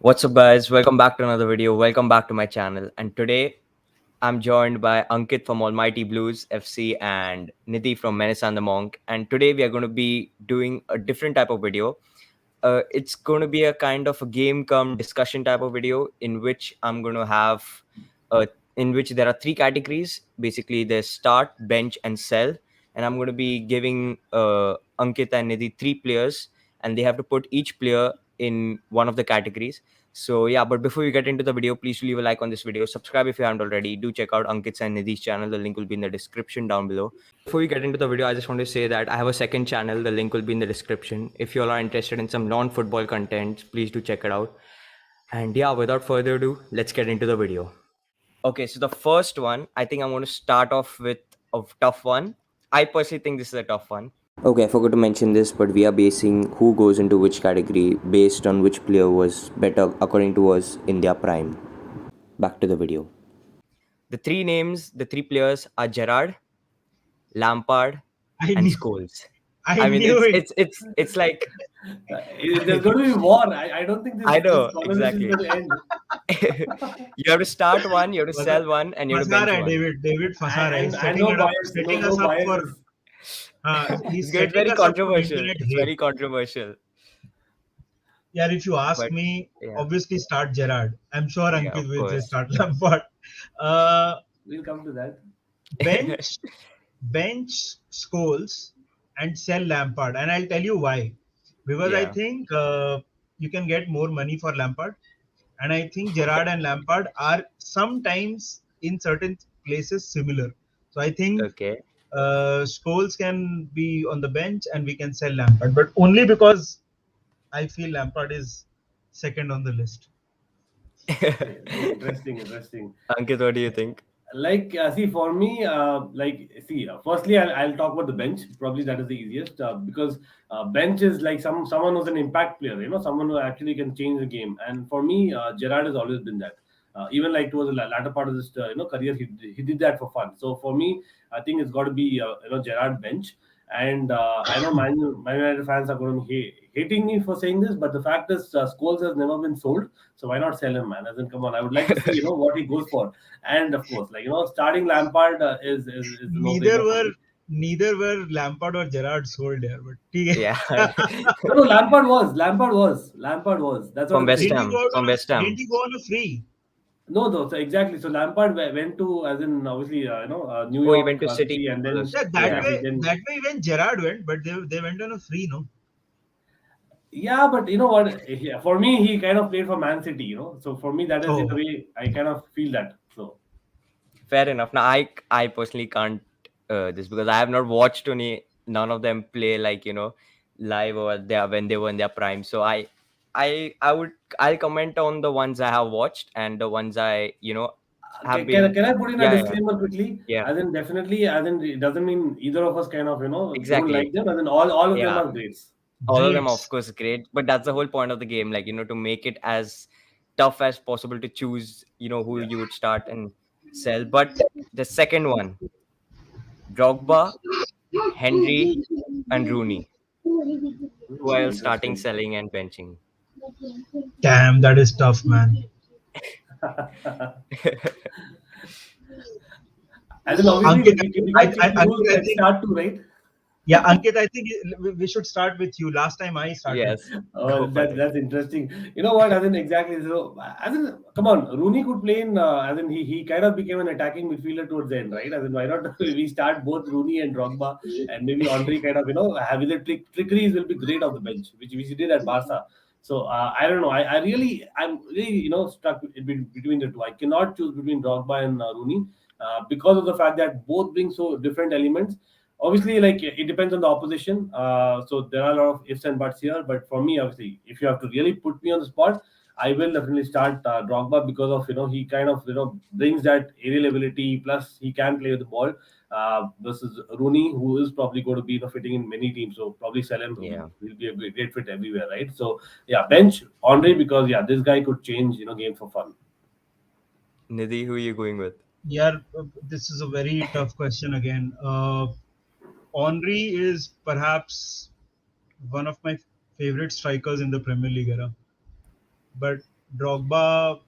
What's up, guys? Welcome back to another video. Welcome back to my channel. And today I'm joined by Ankit from Almighty Blues FC and Nidhi from Menace and the Monk. And today we are going to be doing a different type of video. It's going to be a kind of a game come discussion type of video in which I'm going to have, in which there are three categories. Basically, there's start, bench, and sell. And I'm going to be giving Ankit and Nidhi three players, and they have to put each player in one of the categories. So yeah, but before we get into the video, please leave a like on this video. Subscribe if you haven't already. Do check out Ankit's and Nidhi's channel. The link will be in the description down below. Before we get into the video, I just want to say that I have a second channel. The link will be in the description. If you all are interested in some non-football content, please do check it out. And yeah, without further ado, let's get into the video. Okay, so the first one, I think I'm going to start off with a tough one. I personally think this is a tough one. Okay, I forgot to mention this, but we are basing who goes into which category based on which player was better according to us in their prime. Back to the video. The three players are Gerrard, Lampard, and Scholes. I knew it. It's like There's going to be war. I don't think this, I know, this conversation exactly. will end. You have to start one, you have to sell one, and you have to bench one. David Fasara is I setting know it up, bias, setting no us up bias. for. He's It's setting very us up for controversial. internet It's hate. very controversial. Yeah, if you ask But, me, yeah. obviously start Gerrard. I'm sure Yeah, Ankit of will say course. start Lampard. We'll come to that. Bench Scholes and sell Lampard, and I'll tell you why. Because I Yeah. think you can get more money for Lampard, and I think Gerrard and Lampard are sometimes in certain places similar. So I think Okay. Scholes can be on the bench and we can sell Lampard, but only because I feel Lampard is second on the list. Interesting. Ankit, what do you think? See, for me, firstly, I'll talk about the bench. Probably that is the easiest because bench is like someone who's an impact player, someone who actually can change the game. And for me, Gerrard has always been that. Even like towards the latter part of his career, he did that for fun. So for me, I think it's got to be Gerrard bench. And I know Man United fans are going to be hating me for saying this, but the fact is, Scholes has never been sold, so why not sell him, man? As in, come on, I would like to see what he goes for. And of course, starting Lampard is the Neither were Lampard or Gerrard sold here, but Yeah. No, Lampard was. That's From what West didn't Ham. he go out From on a, West Ham. didn't he go on a free? No, so exactly. So Lampard went to, as in obviously, New Oh, he York went to City. and then Yeah, Yeah. that way when Gerrard went, but they went on a free, no? yeah, but you know what? For me, he kind of played for Man City, So for me, that is in a way I kind of feel that. So Fair enough. Now, I personally can't this because I have not watched none of them play like live or when they were in their prime. So I'll comment on the ones I have watched and the ones I have been. Can I put in a Yeah, disclaimer quickly? Yeah. As in, definitely, as in, it doesn't mean either of us kind of, don't Exactly. like them. As in, all of them Yeah. are great. All of them, of course, great. But that's the whole point of the game, like to make it as tough as possible to choose, who you would start and sell. But the second one, Drogba, Henry, and Rooney, while starting, selling, and benching. Damn, that is tough, man. As in, obviously, Ankit, I think start to, right? Yeah, Ankit, I think we should start with you. Last time I started. Yes. Oh, that's interesting. You know what? As in, exactly. So, as in, come on, Rooney could play in. As in, he kind of became an attacking midfielder towards the end, right? As in, why not we start both Rooney and Drogba, and maybe Henry kind of having the trickeries will be great off the bench, which he did at Barca. So I don't know. I'm really stuck between the two. I cannot choose between Drogba and Rooney because of the fact that both bring so different elements. Obviously, like it depends on the opposition. So there are a lot of ifs and buts here. But for me, obviously, if you have to really put me on the spot, I will definitely start Drogba because of he kind of brings that aerial ability. Plus, he can play with the ball. Versus Rooney, who is probably going to be fitting in many teams. So probably sell him. Yeah. He'll be a great fit everywhere, right? So yeah, bench Andre because this guy could change game for fun. Nidhi, who are you going with? Yeah, this is a very tough question again. Henry is perhaps one of my favorite strikers in the Premier League era. But Drogba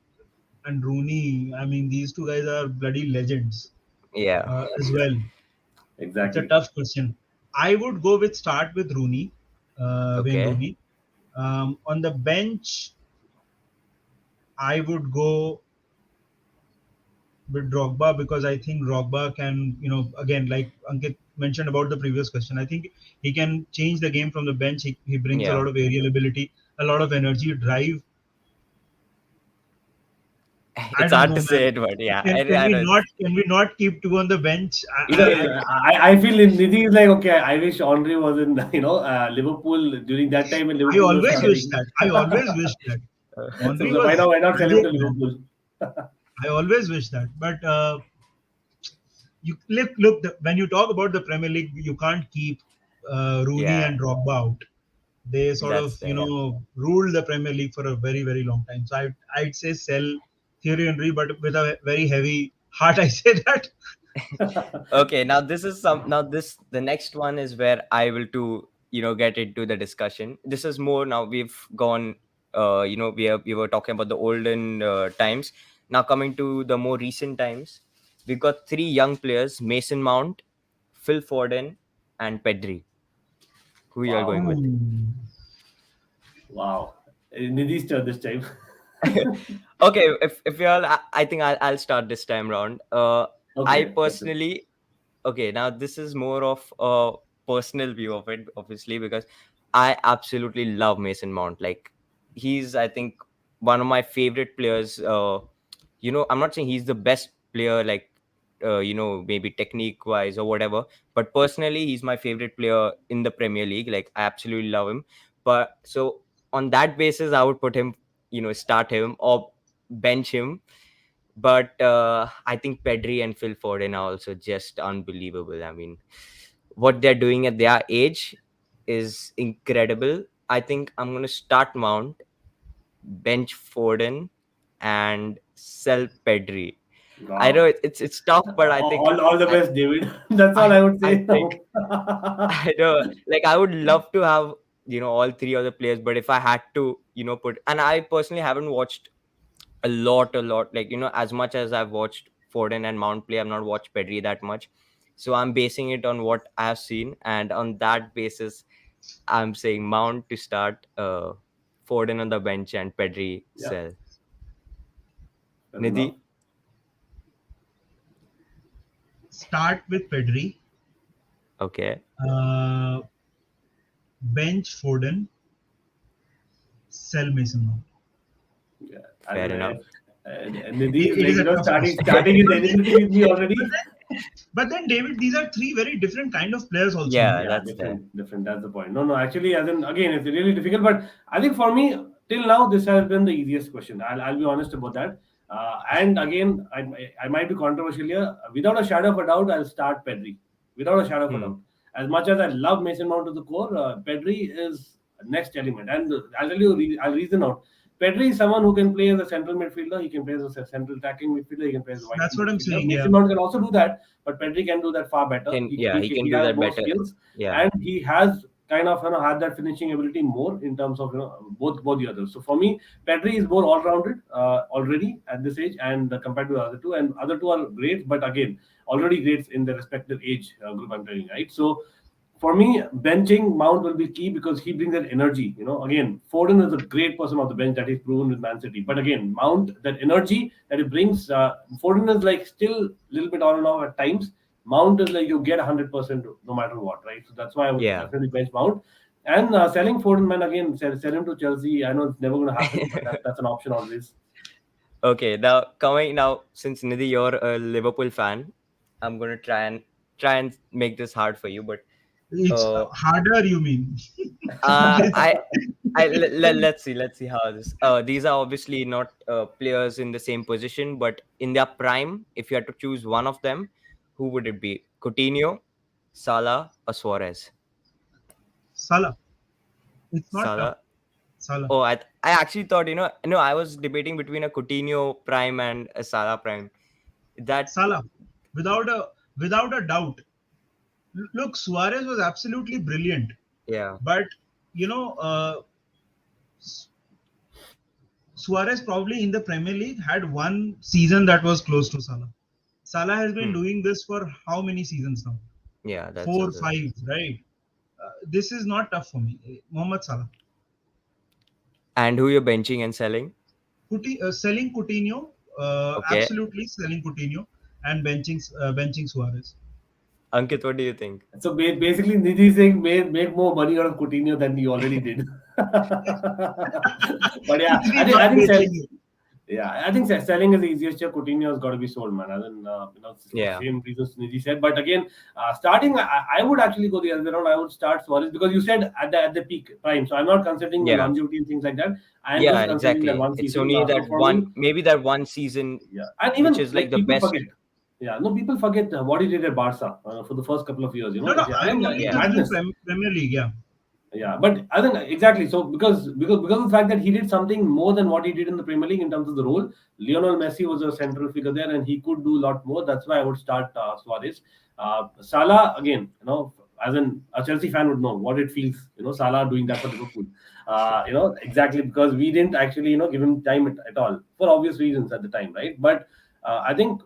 and Rooney. I mean, these two guys are bloody legends Yeah. as well. It's a Exactly. tough question. I would go with start with Rooney, Wayne Okay. Rooney. On the bench, I would go with Drogba because I think Drogba can, again, like Ankit mentioned about the previous question, I think he can change the game from the bench. He brings a Yeah. lot of aerial ability, a lot of energy, drive. I It's don't hard know, to man. say it, but yeah, Can I we know. not keep two on the bench? I feel Nidhi is like, okay, I wish Henry was in, Liverpool during that time when I Liverpool was always wish struggling. that. I always wish that. So Henry why was not, sell him to brilliant, man. Liverpool? I always wish that. But when you talk about the Premier League, you can't keep Rooney Yeah, and Drogba out. They sort of that's there. ruled the Premier League for a very very long time. So I'd say sell Thierry Henry, but with a very heavy heart. I say that. Okay, now this is some now this the next one is where I will to get into the discussion. This is more now we've gone we were talking about the olden times. Now coming to the more recent times, we've got three young players: Mason Mount, Phil Foden, and Pedri. Who you are Wow, going with? Ooh. wow. Nidhi's turn this time. Okay, if you all, I think I'll start this time round. I Okay, that's it. personally, okay, now this is more of a personal view of it, obviously, because I absolutely love Mason Mount. Like, he's, I think, one of my favorite players. I'm not saying he's the best player, like, maybe technique wise or whatever, but personally, he's my favorite player in the Premier League. Like, I absolutely love him. But so on that basis, I would put him, start him or bench him. But I think Pedri and Phil Foden are also just unbelievable. I mean, what they're doing at their age is incredible. I think I'm gonna start Mount, bench Foden, and sell Pedri. I know Wow. it's tough, but I think All the I best, David. That's all I I would I say think now. I know, like I would love to have all three of the players, but if I had to put, and I personally haven't watched a lot. Like, as much as I've watched Foden and Mount play, I've not watched Pedri that much. So I'm basing it on what I've seen, and on that basis, I'm saying Mount to start, Foden on the bench, and Pedri Yeah, sell. fair Nidhi, enough. Start with Pedri, okay, uh, bench Foden, sell Mason Mount. Yeah, I fair don't enough. know. Nidhi is It like, is a tough question. starting his But enmity with me already. David, these are three very different kind of players, also, no? Yeah, Yeah, that's there. different, different. That's the point. No, no. Actually, as in again, it's really difficult. But I think for me, till now, this has been the easiest question. I'll be honest about that. And again, I might be controversial here. Without a shadow of a doubt, I'll start Pedri. Without a shadow of a Hmm. doubt. As much as I love Mason Mount to the core, Pedri is next element. And I'll tell you, I'll reason out. Pedri is someone who can play as a central midfielder. He can play as a central attacking midfielder. He can play as a wide That's what I'm midfielder. saying. Yeah, Mason Mount can also do that, but Pedri can do that far better. He can He do has that more better. skills, Yeah, and he has kind of had that finishing ability more in terms of both the others. So for me, Pedri is more all rounded already at this age, and compared to the other two, and other two are great, but again already greats in the respective age group. I'm telling you, right? So for me, benching Mount will be key because he brings that energy. Again, Foden is a great person off the bench that he's proven with Man City. But again, Mount, that energy that he brings, Foden is like still a little bit on and off at times. Mount is like you get 100% no matter what, right? So that's why I would yeah. definitely bench Mount. And selling Foden, man, again, sell him to Chelsea. I know it's never going to happen, but that's an option always. Okay, now coming now, since Nidhi, you're a Liverpool fan, I'm gonna try and make this hard for you, but it's uh, harder. You mean? uh This- I let's see how this. These are obviously not players in the same position, but in their prime, if you had to choose one of them, who would it be? Coutinho, Salah, or Suarez? Salah. It's not tough. Salah. Salah. Oh, I actually thought, no, I was debating between a Coutinho prime and a Salah prime. That Salah. Without a doubt. Look, Suarez was absolutely brilliant, yeah, but you know, Suarez probably in the Premier League had one season that was close to Salah. Salah has been doing this for how many seasons now? Yeah, that's Four, also the thing. five, right? This is not tough for me. Mohamed Salah. And who you're benching and selling? Selling Coutinho, Okay. absolutely selling Coutinho, and benching Suarez. Ankit, what do you think? So basically, Nidhi is saying make more money out of Coutinho than you already did. But yeah, Easily not I think benching him. yeah, I think selling is the easiest. Coutinho has got to be sold, man. And then for Yeah. same reasons Nidhi said. But again, starting, I would actually go the other way around. I would start Suarez because you said at the peak prime. So I'm not considering the Yeah. longevity and things like that. I am Yeah, just considering that exactly. one It's season. only So that for me, one, maybe that one season, yeah, and which even is like like the people best. forget. Yeah, no, people forget what he did at Barca for the first couple of years. You No, know, no, yeah, I I'm mean, only Yeah. thinking madness. Premier League. Yeah, Yeah, but I think exactly. So because of the fact that he did something more than what he did in the Premier League in terms of the role, Lionel Messi was a central figure there, and he could do a lot more. That's why I would start Suarez. Salah again, as a Chelsea fan would know what it feels. Salah doing that for Liverpool. Exactly because we didn't actually give him time at all for obvious reasons at the time, right? But I think.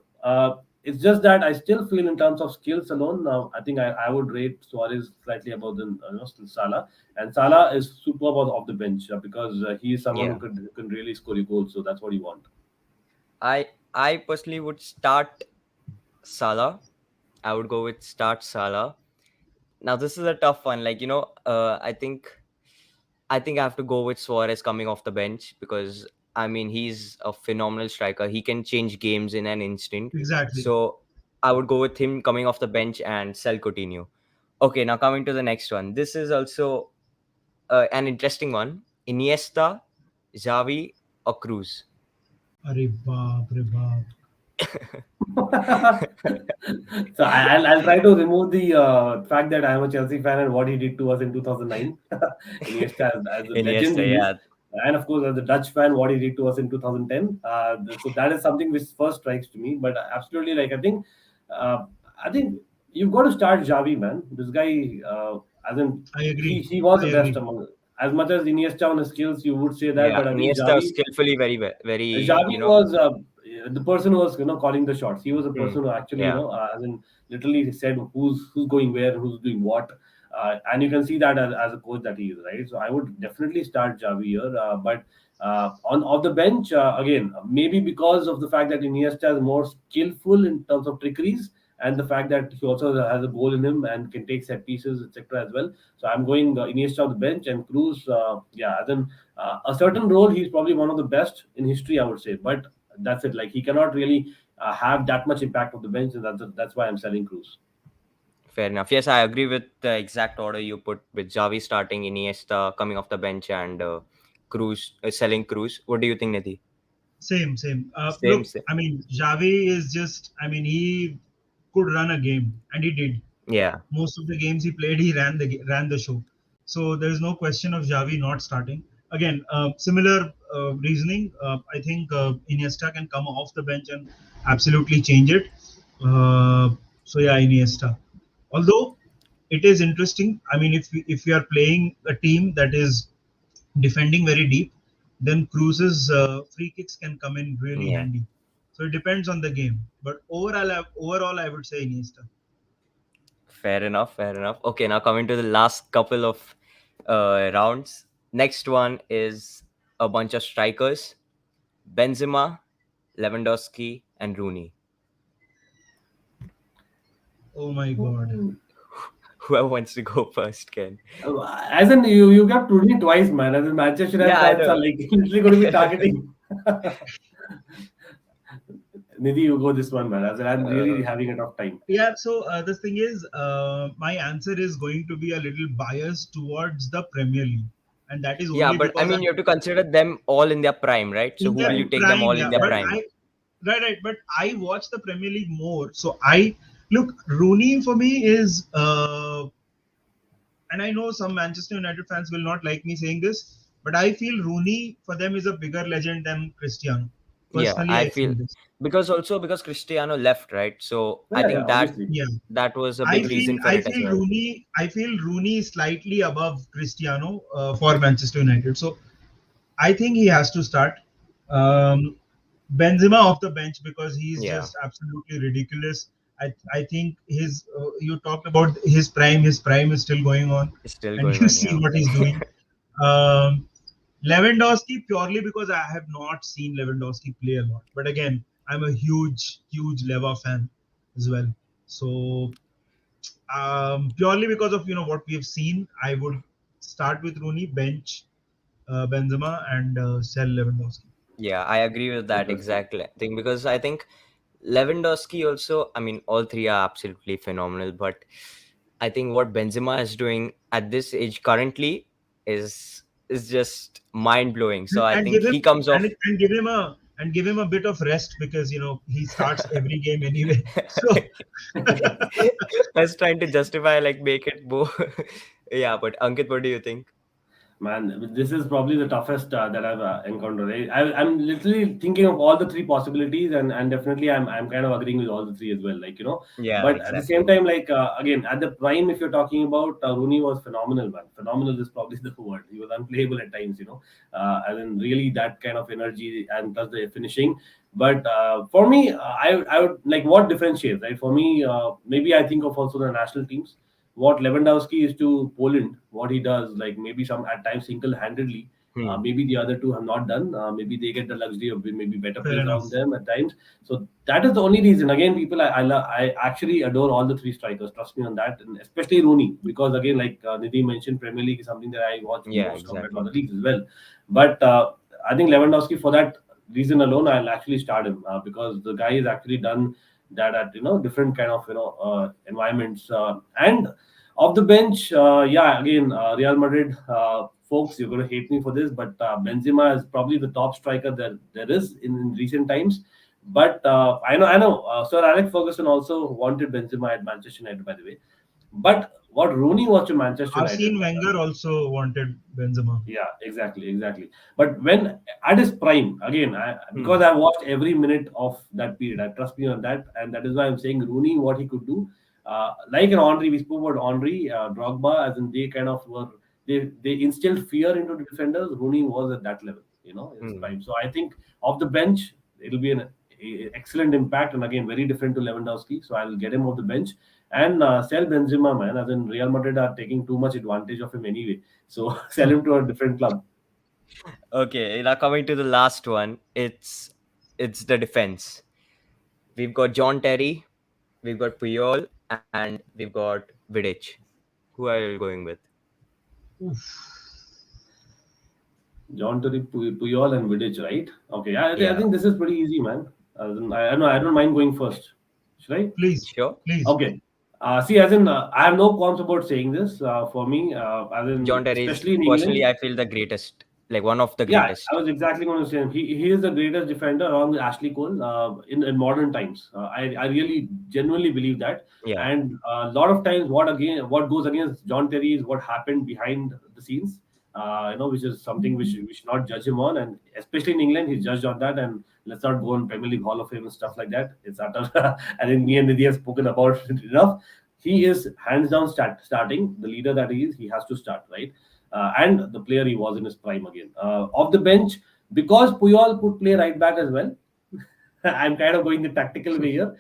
It's just that I still feel in terms of skills alone. I think I would rate Suarez slightly above than still Salah, and Salah is superb off the bench because he is someone Yeah. who can really score you goals. So that's what you want. I personally would start Salah. I would go with start Salah. Now this is a tough one. Like, I think I have to go with Suarez coming off the bench because I mean he's a phenomenal striker. He can change games in an instant. exactly. So I would go with him coming off the bench and sell Coutinho. Okay, now coming to the next one. This is also an interesting one. Iniesta, Xavi, or Cruz? Arre baap. So I'll try to remove the fact that I am a Chelsea fan and what he did to us in 2009. Iniesta as a legend Iniesta, he is, yeah, and of course as a Dutch fan, what he did to us in 2010. So that is something which first strikes to me. But absolutely, like uh, I think you've got to start Xavi, man. This guy, as in I agree. he was I the best agree. among. As much as Iniesta on his skills, you would say that, yeah. but I think Iniesta Xavi skillfully very, Xavi was the person who was calling the shots. He was the hmm, person who actually yeah, as in literally said who's going where, who's doing what, and you can see that as a coach that he is, right. So I would definitely start Xavi here, but on off the bench again maybe because of the fact that Iniesta is more skillful in terms of trickeries and the fact that he also has a goal in him and can take set pieces etc as well. So I'm going Iniesta on the bench and Cruz. Yeah, then a certain role he's probably one of the best in history I would say, but that's it. Like he cannot really have that much impact on the bench, and that's why I'm selling Cruz. fair enough. Yes, I agree with the exact order you put with Xavi starting, Iniesta coming off the bench, and Cruz selling Cruz. What do you think, Nidhi? Same. Same, Look, same. I mean, Xavi is just. I mean, he could run a game, and he did. Yeah, Most of the games he played, he ran the show. So there is no question of Xavi not starting. Again, similar reasoning. I think Iniesta can come off the bench and absolutely change it. So yeah, Iniesta. Although it is interesting. I mean, if we are playing a team that is defending very deep, then Cruz's free kicks can come in really yeah. handy. So it depends on the game. But overall, I would say Iniesta. Fair enough. Fair enough. Okay, now coming to the last couple of rounds. Next one is a bunch of strikers: Benzema, Lewandowski, and Rooney. Oh my God. Whoever wants to go first can. As in you got Rooney twice, man. As in Manchester United Yeah, I fans are know. like literally going to be targeting. Nidhi, you go this one, man. As in, I'm really Uh, having a tough time. Yeah, so the thing is, my answer is going to be a little biased towards the Premier League, and that is yeah, only but I because I mean, you have to consider them all in their prime, right? So in who will their you Prime. take them prime, all in yeah. their But prime? but I watch the Premier League more, so I look Rooney for me is, and I know some Manchester United fans will not like me saying this, but I feel Rooney for them is a bigger legend than Cristiano. Yeah, Personally, I I feel feel this. because Cristiano left, right? So I Yeah, think that obviously. Yeah. that was a I big feel reason for I it as feel well. Rooney I feel Rooney is slightly above Cristiano for Manchester United. So I think he has to start. Um, Benzema off the bench because he's Yeah, just absolutely ridiculous. I think his you talked about his prime. His prime is still going on, it's still and going you on. see Yeah. what he's doing. Um, Lewandowski purely because I have not seen Lewandowski play a lot. But again, I'm a huge Leva fan as well. So purely because of what we have seen, I would start with Rooney, bench Benzema, and sell Lewandowski. Yeah, I agree with that Interesting. exactly thing because I think Lewandowski also, I mean, all three are absolutely phenomenal, but I think what Benzema is doing at this age currently is just mind blowing. So I And think give he him comes off. and give him a bit of rest because he starts every game anyway. So I was trying to justify, like, make it more. Yeah, but Ankit, what do you think? Man, this is probably the toughest that I've encountered. I'm literally thinking of all the three possibilities, and definitely I'm kind of agreeing with all the three as well. Like, Yeah, but at the same exactly. time, like again, at the prime, if you're talking about Rooney was phenomenal, man. Phenomenal is probably the word. He was unplayable at times, and then really that kind of energy and plus the finishing. But for me, I would like what differentiates, right? For me, maybe I think of also the national teams what Lewandowski is to Poland, what he does, like maybe some at times single-handedly. Hmm. Maybe the other two have not done. Maybe they get the luxury of maybe better fair players enough. around them at times. So that is the only reason. Again, people, I actually adore all the three strikers. Trust me on that, and especially Rooney, because again, like Nidhi mentioned, Premier League is something that I watch Yeah, most compared to exactly. other leagues as well. But I think Lewandowski, for that reason alone, I'll actually start him because the guy has actually done that at different kind of environments and off the bench, yeah, again, Real Madrid, folks, you're going to hate me for this, but Benzema is probably the top striker that there is in recent times. But I know. Sir Alex Ferguson also wanted Benzema at Manchester United, by the way. But what Rooney was to Manchester United, Arsene Wenger also wanted Benzema. yeah, exactly. But when at his prime, again, Hmm. because I watched every minute of that period, I trust me on that, and that is why I'm saying Rooney, what he could do, like an Henry, we spoke about Henry, Drogba, as in they kind of were they instilled fear into the defenders. Rooney was at that level, in his Hmm. prime. So I think off the bench, it'll be an excellent impact, and again, very different to Lewandowski. So I'll get him off the bench and sell Benzema, man. As in Real Madrid are taking too much advantage of him anyway. So sell him to a different club. Okay, now coming to the last one, it's the defense. We've got John Terry, we've got Puyol, and we've got Vidic. Who are you going with? Oof. John Terry, Puyol, and Vidic, right? Okay, I Yeah, think this is pretty easy, man. I don't mind going first. Should I? Please, sure. please. Okay. See, as in, I have no qualms about saying this. For me, as John in, Terry is especially in personally, England, I feel the greatest, like one of the yeah, I greatest. was exactly going to say him. He is the greatest defender along with Ashley Cole in modern times. I really genuinely believe that. Yeah. And a lot of times, what goes against John Terry is what happened behind the scenes. Which is something which we should not judge him on, and especially in England, he's judged on that. And let's not go on Premier League Hall of Fame and stuff like that. It's utter. I think me and Nidhi have spoken about it enough. He is hands down starting the leader that he is. He has to start, right? And the player he was in his prime again. Off the bench, because Puyol could play right back as well. I'm kind of going the tactical way here.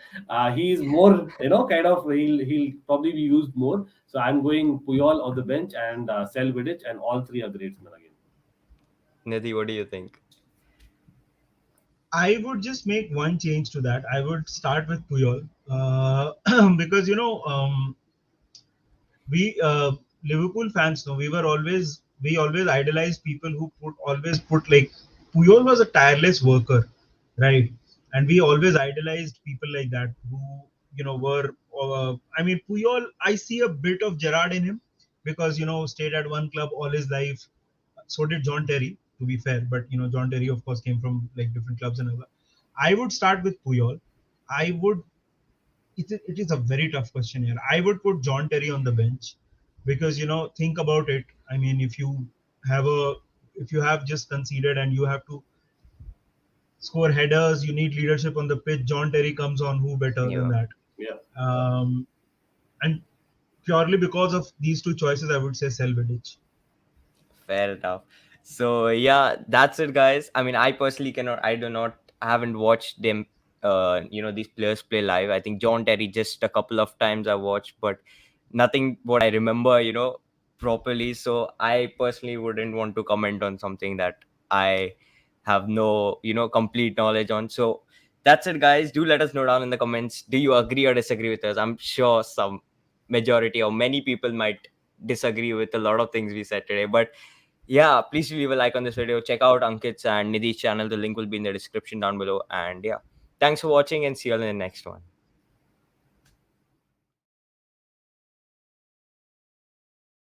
He's more, kind of he'll probably be used more. So I'm going Puyol on the bench and Sel Vidic, and all three are great again. Nidhi, what do you think? I would just make one change to that. I would start with Puyol because we Liverpool fans know we always idolize people who always put like Puyol was a tireless worker, right? And we always idolized people like that who were I mean Puyol. I see a bit of Gerrard in him because stayed at one club all his life. So did John Terry, to be fair, but John Terry of course came from like different clubs and all that. I would start with Puyol. I would it is a very tough question here. I would put John Terry on the bench because think about it. I mean, have a if you have just conceded and you have to score headers, you need leadership on the pitch. John Terry comes on. Who better than Yeah, that? Yeah, yeah. Um, and purely because of these two choices, I would say Selvedich. fair enough. So yeah, that's it, guys. I mean, I personally cannot. I haven't watched them. These players play live. I think John Terry just a couple of times I watched, but nothing what I remember. Properly. So I personally wouldn't want to comment on something that I have no complete knowledge on. So that's it, guys. Do let us know down in the comments. Do you agree or disagree with us? I'm sure some majority or many people might disagree with a lot of things we said today, but yeah, please leave a like on this video. Check out Ankit's and Nidhi's channel. The link will be in the description down below. And yeah, thanks for watching and see you all in the next one.